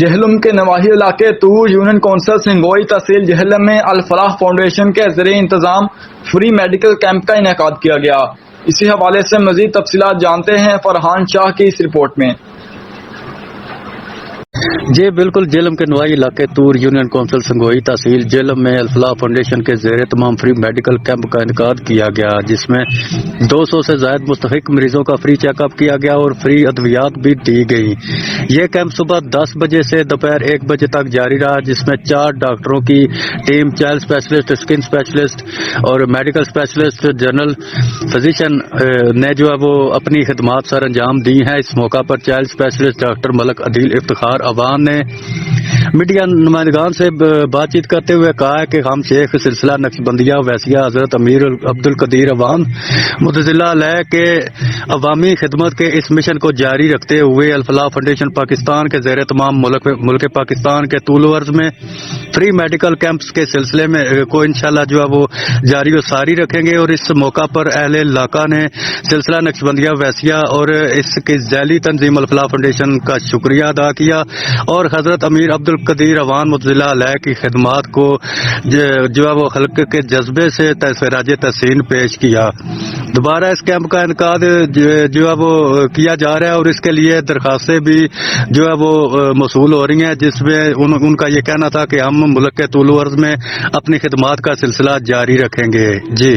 جہلم کے نواحی علاقے طور یونین کونسل سنگوئی تحصیل جہلم میں الفلاح فاؤنڈیشن کے زیر انتظام فری میڈیکل کیمپ کا انعقاد کیا گیا۔ اسی حوالے سے مزید تفصیلات جانتے ہیں فرحان شاہ کی اس رپورٹ میں۔ جی بالکل، جہلم کے نواحی علاقے طور یونین کونسل سنگوئی تحصیل جہلم میں الفلاح فاؤنڈیشن کے زیر تمام فری میڈیکل کیمپ کا انعقاد کیا گیا، جس میں 200 سے زائد مستحق مریضوں کا فری چیک اپ کیا گیا اور فری ادویات بھی دی گئی۔ یہ کیمپ صبح 10 بجے سے دوپہر 1 بجے تک جاری رہا، جس میں 4 ڈاکٹروں کی team, child specialist, skin specialist اور میڈیکل اسپیشلسٹ جنرل فزیشین نے جو ہے وہ اپنی خدمات سر انجام دی ہیں۔ اس موقع پر چائلڈ اسپیشلسٹ ڈاکٹر ملک عدیل افتخار عوان نے میڈیا نمائندگان سے بات چیت کرتے ہوئے کہا کہ ہم شیخ سلسلہ نقشبندیہ ویسیہ حضرت امیر عبد القدیر عوان متضلع علیہ کے عوامی خدمت کے اس مشن کو جاری رکھتے ہوئے الفلاح فاؤنڈیشن پاکستان کے زیر تمام ملک پاکستان کے طول و عرض میں فری میڈیکل کیمپس کے سلسلے میں کو انشاءاللہ جو ہے وہ جاری و ساری رکھیں گے، اور اس موقع پر اہل علاقہ نے سلسلہ نقشبندیہ ویسیہ اور اس کی ذیلی تنظیم الفلاح فاؤنڈیشن کا شکریہ ادا کیا اور حضرت امیر عبد القدیر عوان متضلع علیہ کی خدمات کو جو ہے وہ خلق کے جذبے سے خراج تحسین پیش کیا۔ دوبارہ اس کیمپ کا انعقاد جو ہے وہ کیا جا رہا ہے اور اس کے لیے درخواستیں بھی جو ہے وہ موصول ہو رہی ہیں، جس میں ان کا یہ کہنا تھا کہ ہم ملک کے طول و عرض میں اپنی خدمات کا سلسلہ جاری رکھیں گے۔ جی